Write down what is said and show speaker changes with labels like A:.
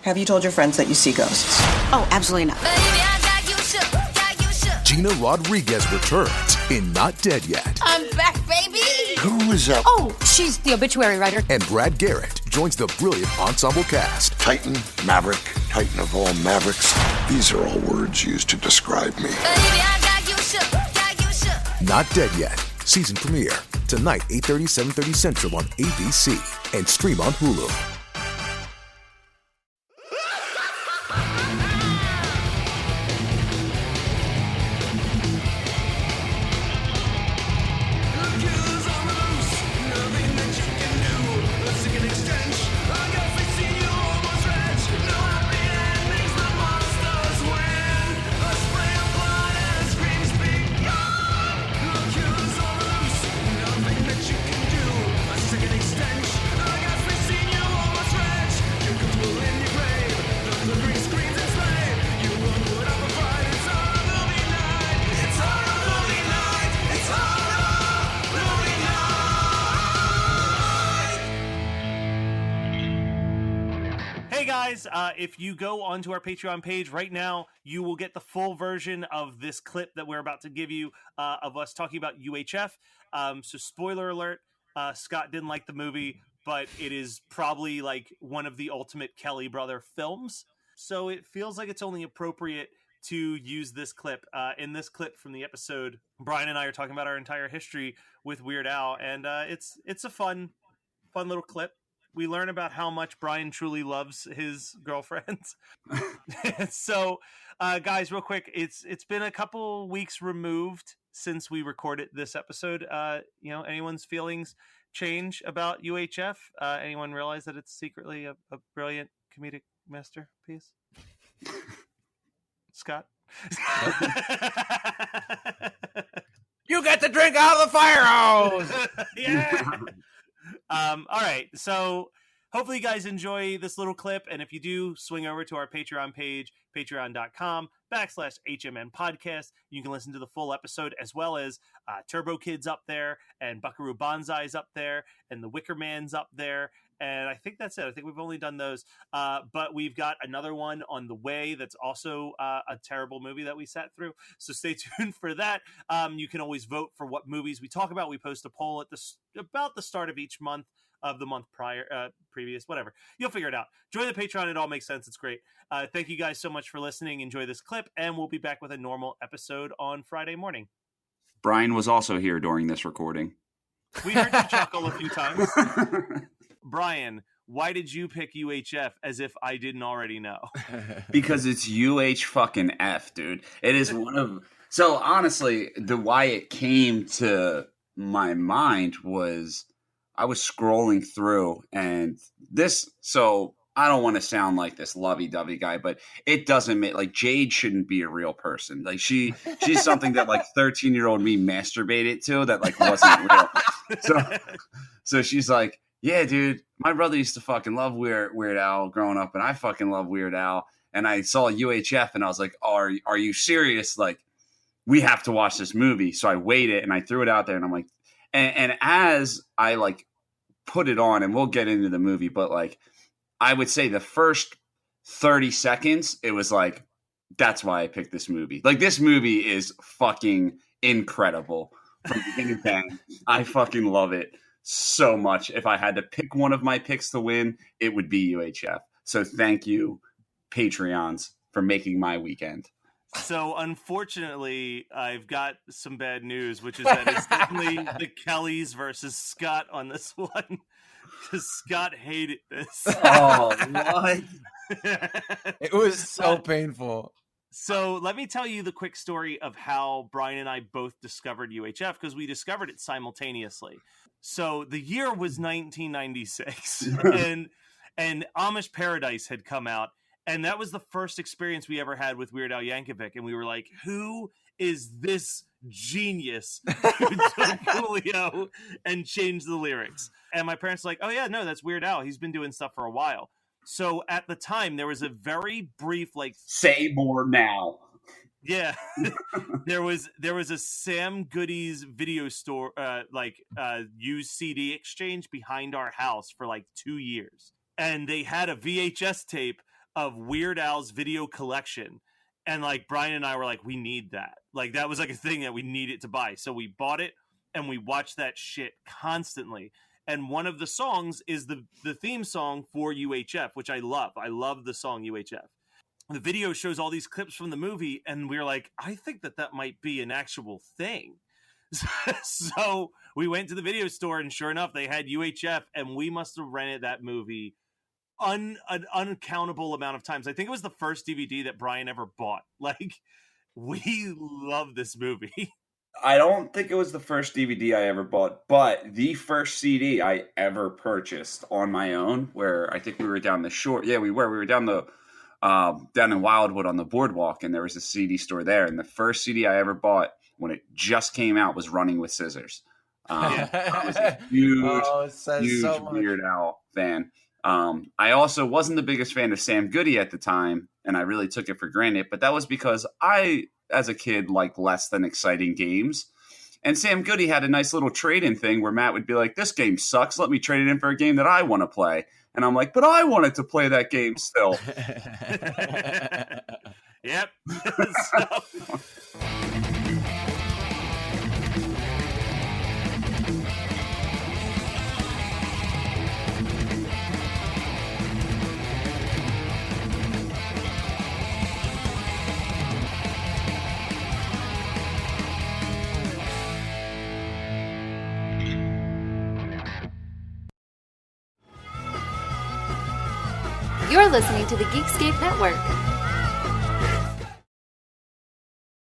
A: Have you told your friends that you see ghosts?
B: Oh, absolutely not.
C: Gina Rodriguez returns in Not Dead Yet.
B: I'm back, baby!
D: Who is up?
B: Oh, she's the obituary writer.
C: And Brad Garrett joins the brilliant ensemble cast.
D: Titan, Maverick, Titan of all Mavericks. These are all words used to describe me.
C: Not Dead Yet. Season premiere. Tonight, 8:30, 7:30 Central on ABC. And stream on Hulu.
E: If you go onto our Patreon page right now, you will get the full version of this clip that we're about to give you of us talking about UHF. So spoiler alert, Scott didn't like the movie, but it is probably like one of the ultimate Kelly brother films. So it feels like it's only appropriate to use this clip. In this clip from the episode, Brian and I are talking about our entire history with Weird Al, and it's a fun little clip. We learn about how much Brian truly loves his girlfriend. So, guys, real quick, it's been a couple weeks removed since we recorded this episode. Anyone's feelings change about UHF? Anyone realize that it's secretly a brilliant comedic masterpiece? Scott?
F: You get to drink out of the fire hose!
E: Yeah! All right, so hopefully you guys enjoy this little clip, and if you do, swing over to our Patreon page, patreon.com/HMN podcast. You can listen to the full episode, as well as Turbo Kid's up there, and Buckaroo Banzai's up there, and The Wicker Man's up there, and I think that's it. I think we've only done those, but we've got another one on the way that's also a terrible movie that we sat through, so stay tuned for that. You can always vote for what movies we talk about. We post a poll at about the start of each month, of the month previous, whatever. You'll figure it out. Join the Patreon. It all makes sense. It's great. Thank you guys so much for listening. Enjoy this clip, and we'll be back with a normal episode on Friday morning.
F: Brian was also here during this recording.
E: We heard you chuckle a few times. Brian, why did you pick UHF as if I didn't already know?
F: Because it's UH dude. It is one of... So honestly, why it came to my mind was I was scrolling through and this... So I don't want to sound like this lovey-dovey guy, but it doesn't make... Like, Jade shouldn't be a real person. Like, she's something that, like, 13-year-old me masturbated to that, like, wasn't real. So she's like, yeah, dude, my brother used to fucking love Weird Al growing up, and I fucking love Weird Al. And I saw UHF, and I was like, are you serious? Like, we have to watch this movie. So I waited, and I threw it out there, and I'm like, and as I, like, put it on, and we'll get into the movie, but, like, I would say the first 30 seconds, it was like, that's why I picked this movie. Like, this movie is fucking incredible from beginning to end. I fucking love it so much. If I had to pick one of my picks to win, it would be UHF. So thank you, Patreons, for making my weekend.
E: So unfortunately, I've got some bad news, which is that it's definitely the Kellys versus Scott on this one. Because Scott hated this.
F: Oh, what?
G: It was so painful.
E: So let me tell you the quick story of how Brian and I both discovered UHF, because we discovered it simultaneously. So the year was 1996, and Amish Paradise had come out, and that was the first experience we ever had with Weird Al Yankovic, and we were like, who is this genius who took Coolio and changed the lyrics? And my parents were like, oh yeah, no, that's Weird Al. He's been doing stuff for a while. So at the time, there was a very brief, like...
F: Say more now.
E: Yeah. there was a Sam Goody's video store, used CD exchange behind our house for like 2 years. And they had a VHS tape of Weird Al's video collection. And like Brian and I were like, we need that. Like that was like a thing that we needed to buy. So we bought it and we watched that shit constantly. And one of the songs is the theme song for UHF, which I love. I love the song UHF. The video shows all these clips from the movie, and we were like, I think that might be an actual thing. So we went to the video store, and sure enough, they had UHF, and we must have rented that movie an uncountable amount of times. I think it was the first DVD that Brian ever bought. Like, we love this movie.
F: I don't think it was the first DVD I ever bought, but the first CD I ever purchased on my own, where I think we were down the shore. Yeah, we were. We were down in Wildwood on the boardwalk, and there was a CD store there. And the first CD I ever bought when it just came out was Running with Scissors. I was a huge Weird Al fan. I also wasn't the biggest fan of Sam Goody at the time, and I really took it for granted. But that was because I, as a kid, liked less than exciting games. And Sam Goody had a nice little trade-in thing where Matt would be like, this game sucks. Let me trade it in for a game that I want to play. And I'm like, but I wanted to play that game still.
E: Yep.
H: You're listening to the Geekscape Network.